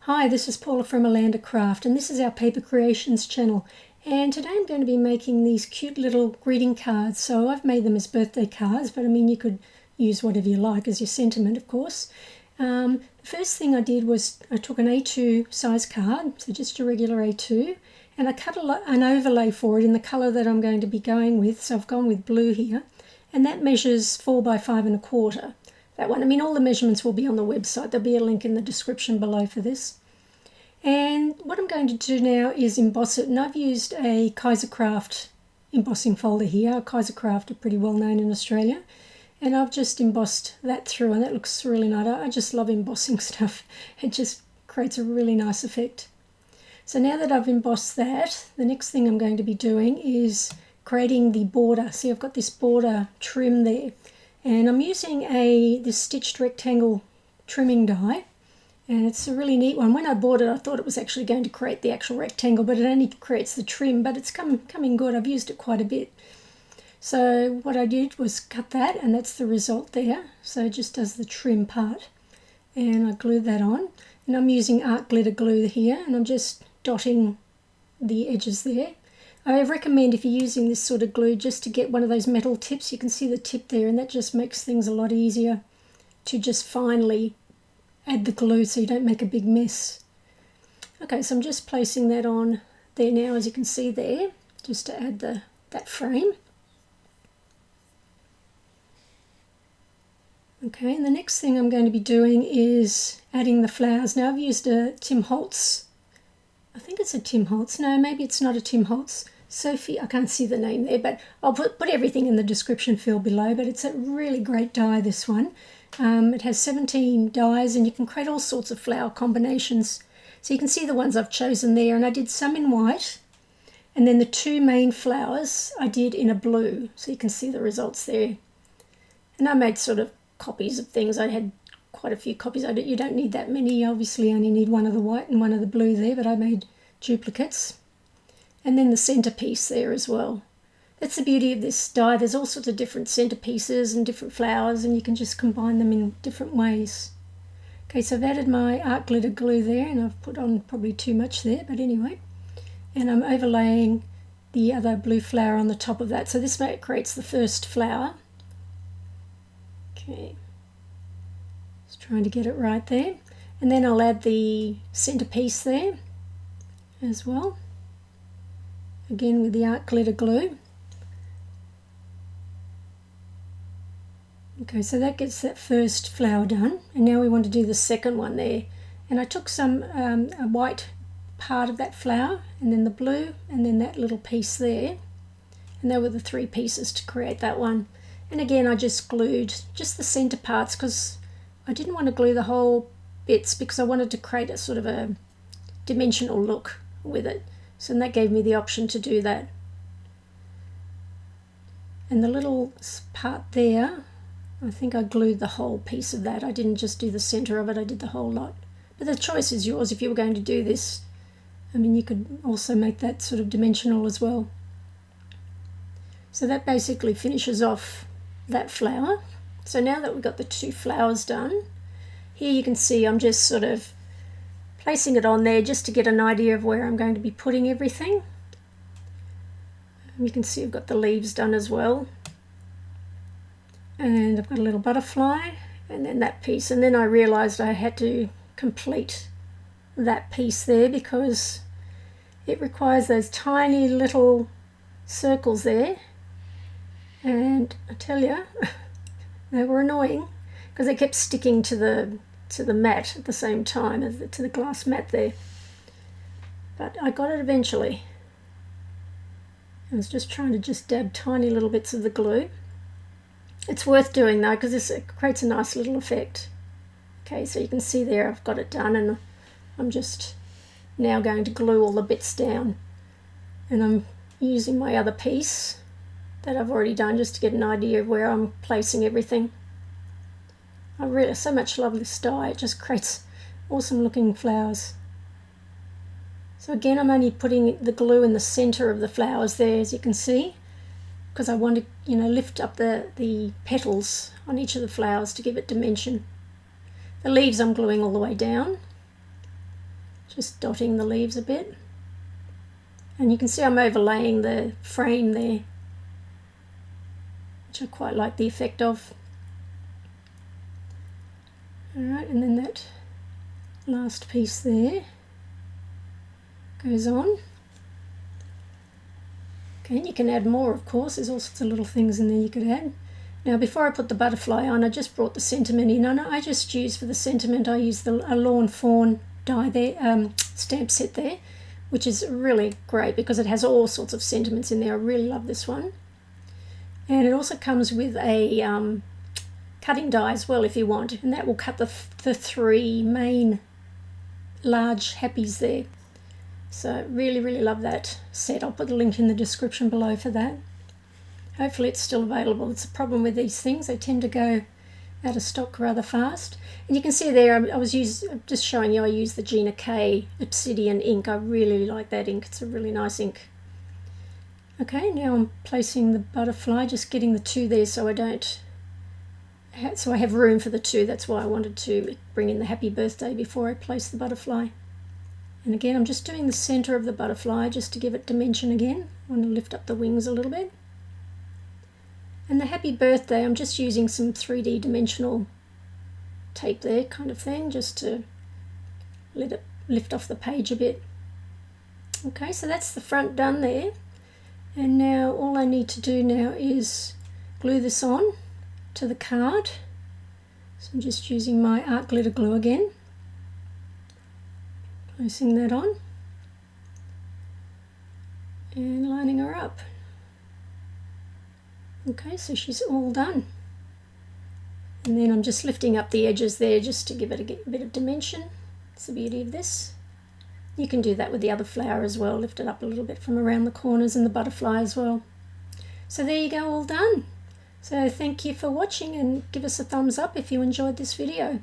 Hi, this is Paula from Alanda Craft, and this is our Paper Creations channel. And today I'm going to be making these cute little greeting cards. So I've made them as birthday cards, but I mean you could use whatever you like as your sentiment, of course. The first thing I did was I took an A2 size card, so just a regular A2, and I cut an overlay for it in the colour that I'm going to be going with. So I've gone with blue here, and that measures 4 by 5 1/4. That one. I mean, all the measurements will be on the website. There'll be a link in the description below for this. And what I'm going to do now is emboss it, and I've used a Kaisercraft embossing folder here. Kaisercraft are pretty well known in Australia, and I've just embossed that through, and that looks really nice. I just love embossing stuff. It just creates a really nice effect. So now that I've embossed that, the next thing I'm going to be doing is creating the border. See, I've got this border trim there, and I'm using this stitched rectangle trimming die. And it's a really neat one. When I bought it, I thought it was actually going to create the actual rectangle, but it only creates the trim, but it's coming good. I've used it quite a bit. So what I did was cut that, and that's the result there. So it just does the trim part. And I glued that on. And I'm using art glitter glue here, and I'm just dotting the edges there. I recommend, if you're using this sort of glue, just to get one of those metal tips. You can see the tip there, and that just makes things a lot easier to just finely add the glue so you don't make a big mess. Okay, so I'm just placing that on there now, as you can see there, just to add that frame. Okay, and the next thing I'm going to be doing is adding the flowers. Now I've used a Tim Holtz, I think it's a Tim Holtz, no, maybe it's not a Tim Holtz, Sophie, I can't see the name there, but I'll put everything in the description field below, but it's a really great die, this one. It has 17 dies, and you can create all sorts of flower combinations. So you can see the ones I've chosen there, and I did some in white, and then the two main flowers I did in a blue, so you can see the results there. And I made sort of copies of things. I had quite a few copies. You don't need that many, obviously. You only need one of the white and one of the blue there, but I made duplicates. And then the centerpiece there as well. That's the beauty of this die. There's all sorts of different centerpieces and different flowers, and you can just combine them in different ways. Okay, so I've added my art glitter glue there, and I've put on probably too much there, but anyway. And I'm overlaying the other blue flower on the top of that. So this creates the first flower. Okay, just trying to get it right there. And then I'll add the centerpiece there as well. Again with the art glitter glue. Okay, so that gets that first flower done, and now we want to do the second one there. And I took some a white part of that flower, and then the blue, and then that little piece there, and they were the three pieces to create that one. And again, I just glued just the center parts, because I didn't want to glue the whole bits, because I wanted to create a sort of a dimensional look with it. So that gave me the option to do that. And the little part there, I think I glued the whole piece of that. I didn't just do the center of it, I did the whole lot. But the choice is yours if you were going to do this. I mean, you could also make that sort of dimensional as well. So that basically finishes off that flower. So now that we've got the two flowers done, here you can see I'm just sort of placing it on there just to get an idea of where I'm going to be putting everything. You can see I've got the leaves done as well. And I've got a little butterfly, and then that piece. And then I realised I had to complete that piece there, because it requires those tiny little circles there. And I tell you, they were annoying, because they kept sticking to the mat at the same time, to the glass mat there. But I got it eventually. I was just trying to dab tiny little bits of the glue. It's worth doing though, because it creates a nice little effect. Okay, so you can see there I've got it done, and I'm just now going to glue all the bits down. And I'm using my other piece that I've already done just to get an idea of where I'm placing everything. I really so much love this die. It just creates awesome looking flowers. So again, I'm only putting the glue in the center of the flowers there, as you can see, because I want to, lift up the petals on each of the flowers to give it dimension. The leaves I'm gluing all the way down. Just dotting the leaves a bit. And you can see I'm overlaying the frame there, which I quite like the effect of. Alright, and then that last piece there goes on. Okay, and you can add more, of course. There's all sorts of little things in there you could add. Now, before I put the butterfly on, I just brought the sentiment in. I just use, for the sentiment, I use the Lawn Fawn die there, stamp set there, which is really great because it has all sorts of sentiments in there. I really love this one. And it also comes with a cutting die as well if you want, and that will cut the 3 main large happies there. So really, really love that set. I'll put the link in the description below for that. Hopefully it's still available. It's a problem with these things. They tend to go out of stock rather fast. And you can see there, I was just showing you I use the Gina K Obsidian ink. I really like that ink. It's a really nice ink. Okay, now I'm placing the butterfly, just getting the 2 there so I don't... So I have room for the 2. That's why I wanted to bring in the happy birthday before I place the butterfly. And again, I'm just doing the center of the butterfly just to give it dimension again. I want to lift up the wings a little bit. And the happy birthday, I'm just using some 3D dimensional tape there kind of thing, just to let it lift off the page a bit. Okay, so that's the front done there. And now all I need to do now is glue this on to the card. So I'm just using my art glitter glue again. Placing that on. And lining her up. Okay, so she's all done. And then I'm just lifting up the edges there just to give it a bit of dimension. That's the beauty of this. You can do that with the other flower as well, lift it up a little bit from around the corners and the butterfly as well. So there you go, all done. So thank you for watching, and give us a thumbs up if you enjoyed this video.